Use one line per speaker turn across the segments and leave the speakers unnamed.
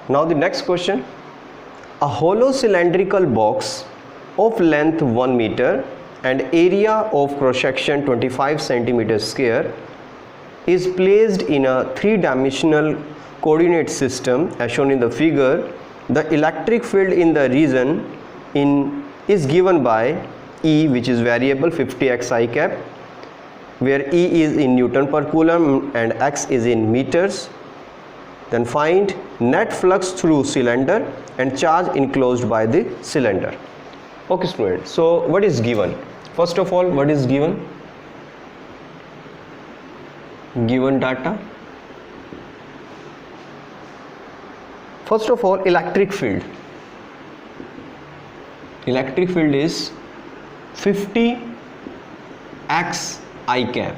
Now the next question. A hollow cylindrical box of length 1 meter and area of cross section 25 centimeter square is placed in a three-dimensional coordinate system as shown in the figure. The electric field in the region is given by E, which is variable 50 xi cap, where E is in Newton per coulomb and x is in meters. Then find net flux through cylinder and charge enclosed by the cylinder. Okay students, so what is given? First of all, what is given? Given data. First of all, electric field. Electric field is 50 xi cap,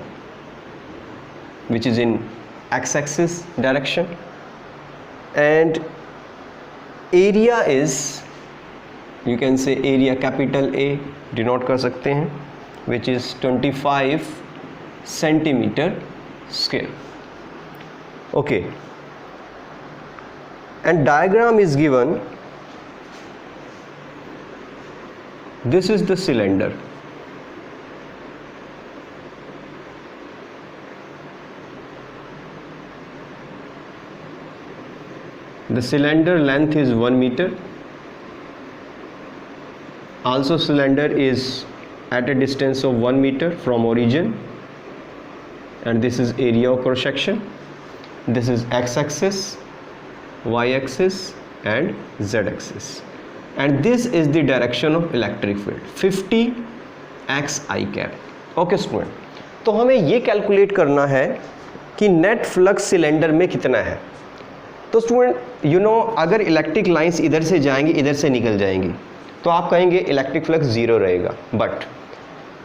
which is in x-axis direction, and area is, you can say area capital A denote कर सकते हैं, which is 25 centimeter square. Okay, and diagram is given. This is the cylinder. The cylinder length is 1 meter. Also cylinder is at a distance of 1 meter from origin, and this is area of cross section. This is x-axis, y-axis and z-axis, and this is the direction of electric field 50 xi cap. Okay student, तो हमें ये calculate करना है कि net flux cylinder में कितना है. तो स्टूडेंट यू नो, अगर इलेक्ट्रिक लाइंस इधर से जाएंगी इधर से निकल जाएंगी तो आप कहेंगे इलेक्ट्रिक फ्लक्स ज़ीरो रहेगा, बट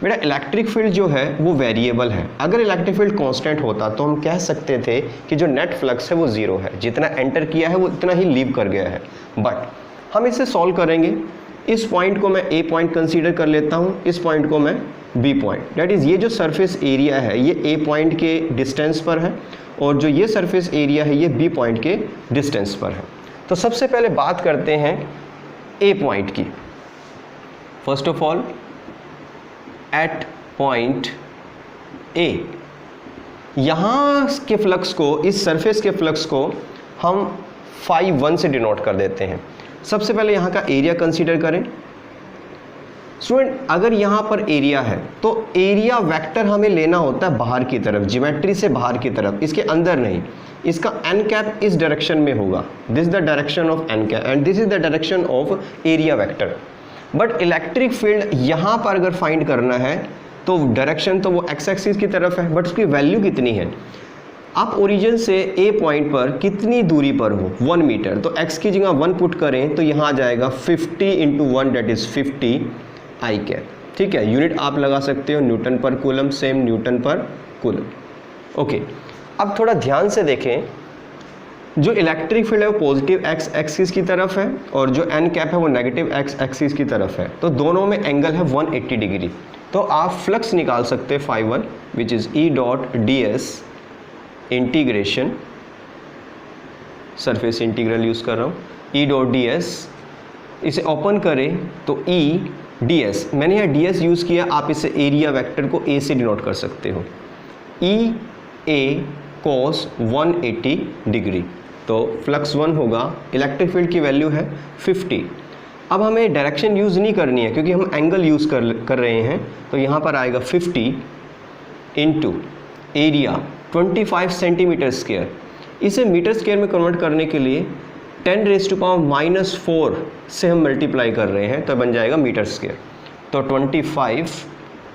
बेटा इलेक्ट्रिक फील्ड जो है वो वेरिएबल है. अगर इलेक्ट्रिक फील्ड कांस्टेंट होता तो हम कह सकते थे कि जो नेट फ्लक्स है वो ज़ीरो है, जितना एंटर किया है वो इतना ही लीव कर गया है. बट हम इसे सॉल्व करेंगे. इस पॉइंट को मैं ए पॉइंट कंसीडर कर लेता हूँ, इस पॉइंट को मैं बी पॉइंट. दैट इज़ ये जो सरफेस एरिया है ये ए पॉइंट के डिस्टेंस पर है और जो ये सरफेस एरिया है ये बी पॉइंट के डिस्टेंस पर है. तो सबसे पहले बात करते हैं ए पॉइंट की. First of all at point A, यहाँ के फ्लक्स को, इस सरफेस के फ्लक्स को हम फाई 1 से डिनोट कर देते हैं. सबसे पहले यहाँ का एरिया कंसीडर करें. स्टूडेंट अगर यहाँ पर एरिया है तो एरिया वेक्टर हमें लेना होता है बाहर की तरफ, ज्योमेट्री से बाहर की तरफ, इसके अंदर नहीं. इसका एन कैप इस डायरेक्शन में होगा. This is the direction of n cap and this is the direction of area vector. But electric field यहाँ पर अगर फाइंड करना है तो डायरेक्शन तो वो एक्स एक्सिस की तरफ है, बट उसकी वैल्यू कितनी है. आप ओरिजिन से ए पॉइंट पर कितनी दूरी पर हो, 1 मीटर, तो x की जगह 1 पुट करें तो यहाँ आ जाएगा 50 × 1 दैट इज़ 50 आई कैप. ठीक है, यूनिट आप लगा सकते हो न्यूटन पर कूलम, सेम न्यूटन पर कूलम. ओके, अब थोड़ा ध्यान से देखें. जो इलेक्ट्रिक फील्ड है वो पॉजिटिव एक्स एक्सिस की तरफ है और जो एन कैप है वो नेगेटिव एक्स एक्सिस की तरफ है. तो दोनों में एंगल है 180 डिग्री. तो आप फ्लक्स निकाल सकते हैं phi 1 which is E dot d s integration, surface integral use कर रहा हूँ, ई डॉट डी एस. इसे ओपन करें तो ई डी एस, मैंने यहाँ डी एस यूज़ किया, आप इसे एरिया वेक्टर को ए से डिनोट कर सकते हो. ई ए कोस 180 डिग्री. तो फ्लक्स 1 होगा, इलेक्ट्रिक फील्ड की वैल्यू है 50. अब हमें डायरेक्शन यूज़ नहीं करनी है क्योंकि हम एंगल यूज़ कर रहे हैं. तो यहाँ पर आएगा 50 इंटू एरिया 25 सेंटीमीटर स्क्वायर. इसे मीटर स्क्वायर में कन्वर्ट करने के लिए 10⁻⁻⁴ से हम मल्टीप्लाई कर रहे हैं तो बन जाएगा मीटर स्क्वायर. तो 25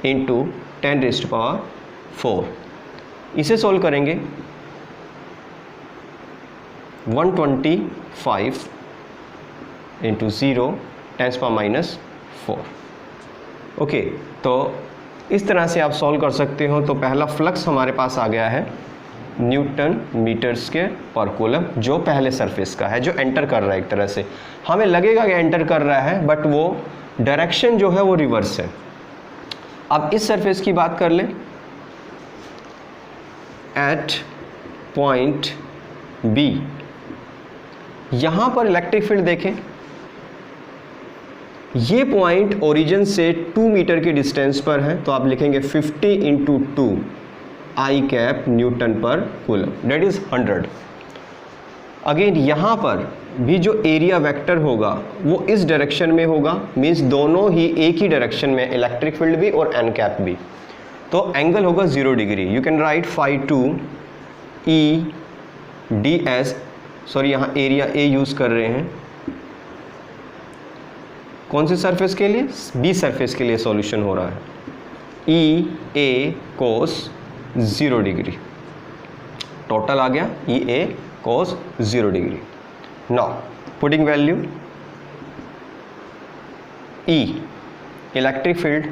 इंटू 10⁻⁴. इसे सोल्व करेंगे 125 इंटू 0 10⁻⁴. ओके, तो इस तरह से आप सॉल्व कर सकते हो. तो पहला फ्लक्स हमारे पास आ गया है Newton metre square per coulomb, जो पहले सरफेस का है, जो एंटर कर रहा है. एक तरह से हमें लगेगा कि एंटर कर रहा है बट वो डायरेक्शन जो है वो रिवर्स है. अब इस सरफेस की बात कर लें. एट पॉइंट बी यहाँ पर इलेक्ट्रिक फील्ड देखें, ये पॉइंट ओरिजिन से 2 मीटर की डिस्टेंस पर है, तो आप लिखेंगे 50 इंटू 2 आई कैप न्यूटन पर कूलम, डेट इज 100। अगेन यहाँ पर भी जो एरिया वेक्टर होगा वो इस डायरेक्शन में होगा, मीन्स दोनों ही एक ही डायरेक्शन में, इलेक्ट्रिक फील्ड भी और एन कैप भी। तो एंगल होगा 0 degree. You can write phi 2 E d s, sorry यहाँ एरिया ए यूज़ कर रहे हैं, कौन सी सरफेस के लिए, बी सरफेस के लिए सॉल्यूशन हो रहा है, ई ए कोस 0 डिग्री, टोटल आ गया ई ए कोस 0 degree. Now putting value, E electric field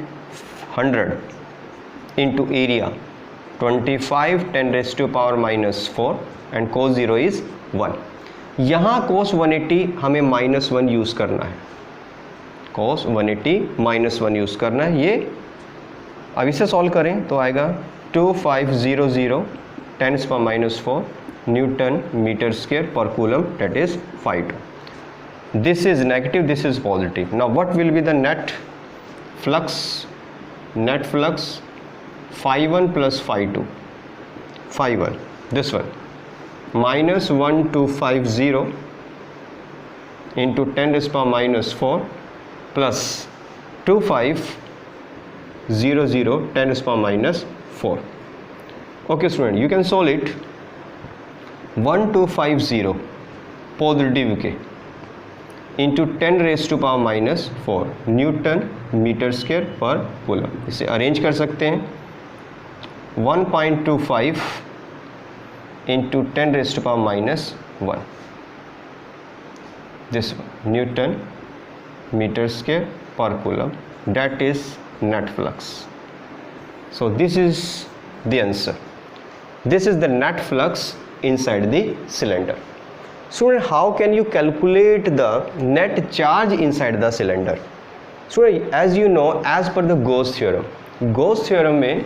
100 into area 25 10⁻⁻⁴ and cos 0 is 1। यहाँ कोस 180 हमें -1 यूज़ करना है, कोस 180 -1 यूज़ करना है। ये अब इसे सॉल्व करें तो आएगा 2500 10⁻⁴ Newton metre square per coulomb, that is phi2. This is negative, this is positive. Now what will be the net flux? Net flux phi1 plus phi2. Phi1, this one, -1250 into 10⁻⁴ plus 2500 10⁻⁴. Okay student, you can solve it. 1250 positive के into 10⁻⁻⁴ newton metre square per coulomb. इसे arrange कर सकते हैं, 1.25 into 10⁻⁻⁴ this newton metre square per coulomb, that is net flux. So this is the answer. This is the net flux inside the cylinder. Student, how can you calculate the net charge inside the cylinder? Student, as you know, as per the Gauss theorem, Gauss theorem में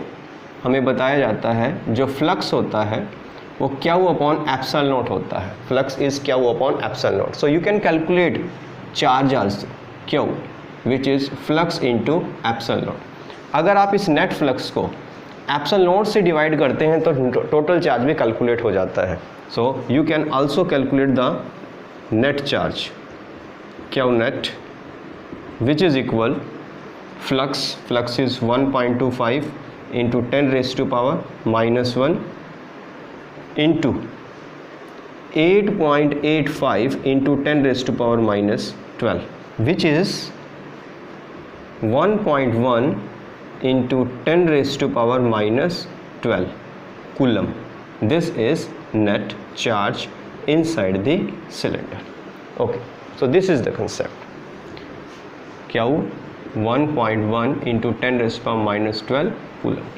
हमें बताया जाता है जो flux होता है वो क्या वो अपॉन एप्सिलॉन नॉट होता है, फ्लक्स इज क्या वो upon epsilon not. So you can calculate charge also Q which is flux into epsilon not. अगर आप इस नेट फ्लक्स को एप्सिलॉन नॉट से डिवाइड करते हैं तो टोटल चार्ज भी कैलकुलेट हो जाता है। So you can also calculate the net charge Q net which is equal flux is 1.25 into 10⁻⁻⁻1 into 8.85 into 10⁻⁻12 which is 1.1 into 10⁻⁻12 coulomb. This is net charge inside the cylinder. Okay, so this is the concept. Q 1.1 into 10⁻⁻12 coulomb.